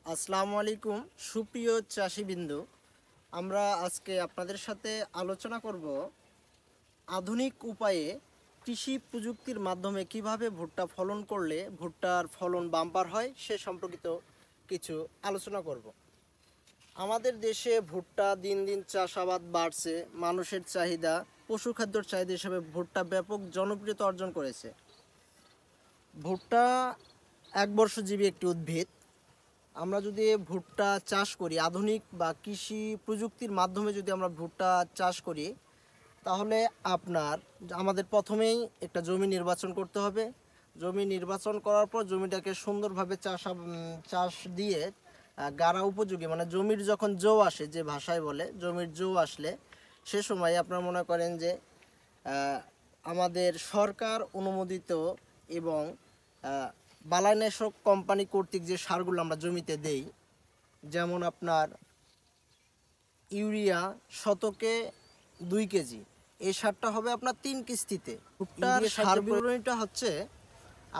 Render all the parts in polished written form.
আসসালামু আলাইকুম সুপ্রিয় চাষিবৃন্দু। আমরা আজকে আপনাদের সাথে আলোচনা করব আধুনিক উপায়ে কৃষি প্রযুক্তির মাধ্যমে কিভাবে ভুট্টা ফলন করলে ভুট্টার ফলন বাম্পার হয় সে সম্পর্কিত কিছু আলোচনা করব। আমাদের দেশে ভুট্টা দিন দিন চাষাবাদ বাড়ছে। মানুষের চাহিদা, পশুখাদ্যর চাহিদা হিসেবে ভুট্টা ব্যাপক জনপ্রিয়তা অর্জন করেছে। ভুট্টা একবর্ষজীবী একটি উদ্ভিদ। আমরা যদি ভুট্টা চাষ করি, আধুনিক বা কৃষি প্রযুক্তির মাধ্যমে যদি আমরা ভুট্টা চাষ করি, তাহলে আমাদের প্রথমেই একটা জমি নির্বাচন করতে হবে। জমি নির্বাচন করার পর জমিটাকে সুন্দরভাবে চাষ দিয়ে গাড়া উপযোগী, মানে জমির যখন জো আসে, যে ভাষায় বলে জমির জো আসলে, সে সময় আপনারা মনে করেন যে আমাদের সরকার অনুমোদিত এবং বালাইনাশক কোম্পানি কর্তৃক যে সারগুলো আমরা জমিতে দেই, যেমন আপনার ইউরিয়া শতকে 2 কেজি, এই সারটা হবে আপনার 3 কিস্তিতে। ভুট্টার সার বিবরণীটা হচ্ছে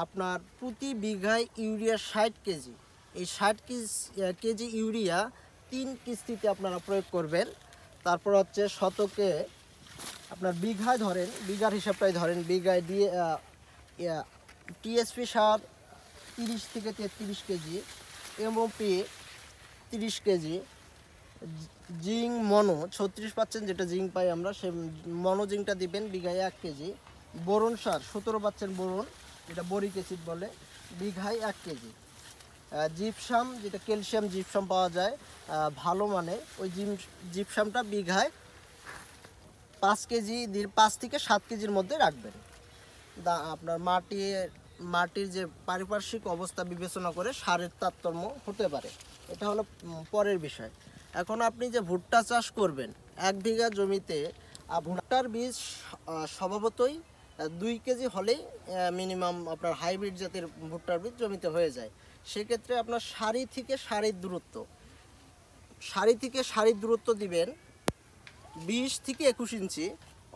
আপনার প্রতি বিঘায় ইউরিয়া 60 কেজি। এই 60 কেজি ইউরিয়া 3 কিস্তিতে আপনারা প্রয়োগ করবেন। তারপর হচ্ছে শতকে আপনার বিঘায় ধরেন, বিঘার হিসাবটাই ধরেন, বিঘায় দিয়ে টিএসপি সার 30 থেকে 33 কেজি, এমওপি 30 কেজি, জিঙ্ক মনো 36%, যেটা জিঙ্ক পাই আমরা, সে মনো জিঙ্কটা দিবেন বিঘায় 1 কেজি। বোরন সার 17% বোরন, যেটা বরিক অ্যাসিড বলে, বিঘায় 1 কেজি। জিপসাম, যেটা ক্যালসিয়াম জিপসাম পাওয়া যায় ভালো মানে, ওই জিপসামটা বিঘায় 5 কেজি, 5 থেকে 7 কেজির মধ্যে রাখবেন। আপনার মাটির যে পারিপার্শ্বিক অবস্থা বিবেচনা করে সারের তারতম্য হতে পারে, এটা হলো পরের বিষয়। এখন আপনি যে ভুট্টা চাষ করবেন 1 বিঘা জমিতে, ভুট্টার বীজ স্বভাবতই 2 কেজি হলেই মিনিমাম আপনার হাইব্রিড জাতের ভুট্টার বীজ জমিতে হয়ে যায়। সেক্ষেত্রে আপনার সারি থেকে সারির দূরত্ব দিবেন 20 থেকে 21 ইঞ্চি,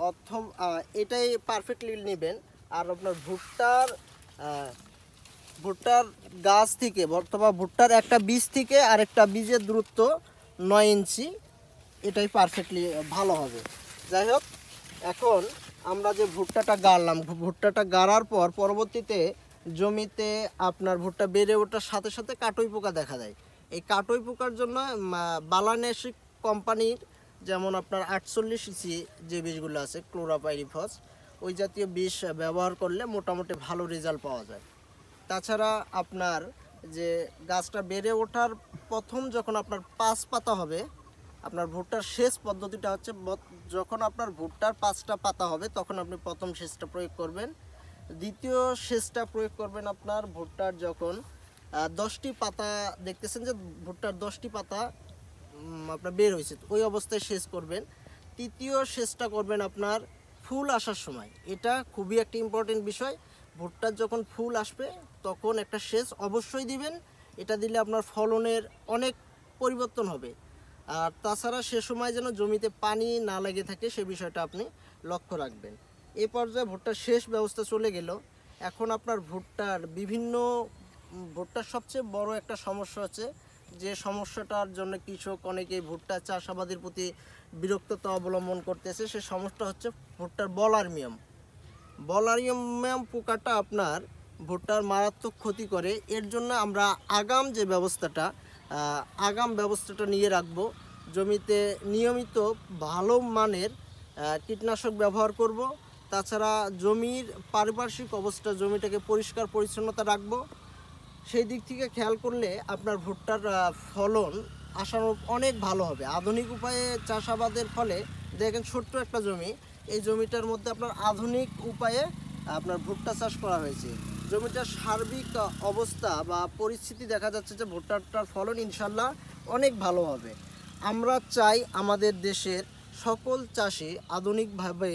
অথবা এটাই পারফেক্টলি নেবেন। আর আপনার ভুট্টার গাছ থেকে, অথবা ভুট্টার একটা বীজ থেকে আরেকটা বীজের দূরত্ব 9 ইঞ্চি, এটাই পারফেক্টলি ভালো হবে। যাই হোক, এখন আমরা যে ভুট্টাটা গাড়লাম, ভুট্টাটা গাড়ার পর পরবর্তীতে জমিতে আপনার ভুট্টা বেড়ে ওঠার সাথে সাথে কাটুই পোকা দেখা দেয়। এই কাটুই পোকার জন্য বালাইনাশক কোম্পানির, যেমন আপনার 48 ইসি যে বীজগুলো আছে, ক্লোরাপাইরিফস, ওই জাতীয় বিষ ব্যবহার করলে মোটামুটি ভালো রেজাল্ট পাওয়া যায়। তাছাড়া আপনার যে গাছটা বেড়ে ওঠার প্রথম যখন আপনার 5 পাতা হবে, আপনার ভুট্টার সেচ পদ্ধতিটা হচ্ছে, যখন আপনার ভুট্টার 5টা পাতা হবে তখন আপনি প্রথম সেচটা প্রয়োগ করবেন। দ্বিতীয় সেচটা প্রয়োগ করবেন আপনার ভুট্টার যখন 10টি পাতা দেখতেছেন যে ভুট্টার 10টি পাতা আপনার বের হয়েছে, ওই অবস্থায় সেচ করবেন। তৃতীয় সেচটা করবেন আপনার ফুল আসার সময়। এটা খুবই একটা ইম্পর্টেন্ট বিষয়। ভুট্টার যখন ফুল আসবে তখন একটা সেচ অবশ্যই দিবেন। এটা দিলে আপনার ফলনের অনেক পরিবর্তন হবে। আর তাছাড়া সে সময় যেন জমিতে পানি না লেগে থাকে, সে বিষয়টা আপনি লক্ষ্য রাখবেন। এই পর্যায়ে ভুট্টার শেষ ব্যবস্থা চলে গেল। এখন আপনার ভুট্টার সবচেয়ে বড় একটা সমস্যা হচ্ছে, যে সমস্যাটার জন্য কৃষক অনেকেই ভুট্টা চাষাবাদের প্রতি বিরক্ততা অবলম্বন করতেছে, সে সমস্যা হচ্ছে ভুট্টার বলারিয়াম পোকাটা আপনার ভুট্টার মারাত্মক ক্ষতি করে। এর জন্য আমরা আগাম ব্যবস্থাটা নিয়ে রাখবো। জমিতে নিয়মিত ভালো মানের কীটনাশক ব্যবহার করব। তাছাড়া জমির পারিপার্শ্বিক অবস্থা, জমিটাকে পরিষ্কার পরিচ্ছন্নতা রাখবো। সেই দিক থেকে খেয়াল করলে আপনার ভুট্টার ফলন আশানুরূপ অনেক ভালো হবে। আধুনিক উপায়ে চাষাবাদের ফলে দেখেন, ছোট্ট একটা জমি, এই জমিটার মধ্যে আপনার আধুনিক উপায়ে আপনার ভুট্টা চাষ করা হয়েছে। জমিটার সার্বিক অবস্থা বা পরিস্থিতি দেখা যাচ্ছে যে ভুট্টাটার ফলন ইনশাল্লাহ অনেক ভালো হবে। আমরা চাই আমাদের দেশের সকল চাষি আধুনিকভাবে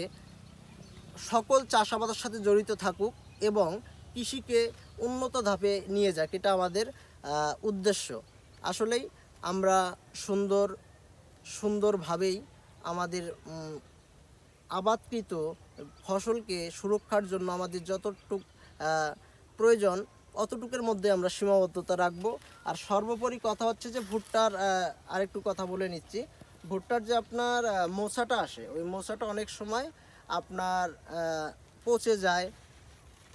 সকল চাষাবাদের সাথে জড়িত থাকুক এবং কৃষিকে উন্নত ধাপে নিয়ে যাক, এটা আমাদের উদ্দেশ্য। আসলেই আমরা সুন্দরভাবেই আমাদের আবাদকৃত ফসলকে সুরক্ষার জন্য আমাদের যতটুকু প্রয়োজন অতটুকুর মধ্যে আমরা সীমাবদ্ধতা রাখবো। আর সর্বোপরি কথা হচ্ছে যে ভুট্টার আরেকটু কথা বলে নিচ্ছি, ভুট্টার যে আপনার মোচাটা আসে, ওই মোচাটা অনেক সময় আপনার পচে যায়,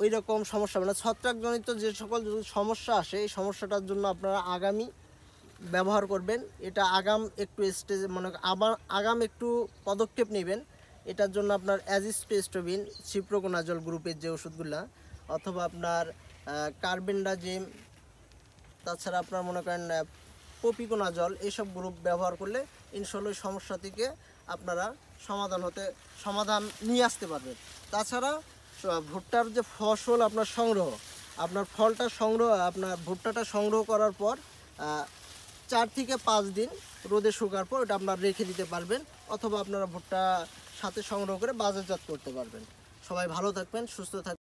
ওই রকম সমস্যা মানে ছত্রাকজনিত যে সকল সমস্যা আসে, এই সমস্যাটার জন্য আপনারা আগামী ব্যবহার করবেন। এটা আগাম একটু স্টেজ মানে আগাম একটু পদক্ষেপ নেবেন। এটার জন্য আপনার অ্যাজিস্টোস্টোবিন, সিপ্রোকোনাজল গ্রুপের যে ওষুধগুলা, অথবা আপনার কার্বেন্ডাজিম, তাছাড়া আপনার মনে করেন প্রপিকোনাজল, এইসব গ্রুপ ব্যবহার করলে ইনশাল্লাহ সমস্যা থেকে আপনারা সমাধান নিয়ে আসতে পারবেন। তাছাড়া ভুট্টার যে ফসল আপনার সংগ্রহ, আপনার আপনার ভুট্টাটা সংগ্রহ করার পর 4 থেকে 5 দিন রোদে শুকার পর ওটা আপনারা রেখে দিতে পারবেন, অথবা আপনারা ভুট্টা সাথে সংগ্রহ করে বাজারজাত করতে পারবেন। সবাই ভালো থাকবেন, সুস্থ থাকবেন।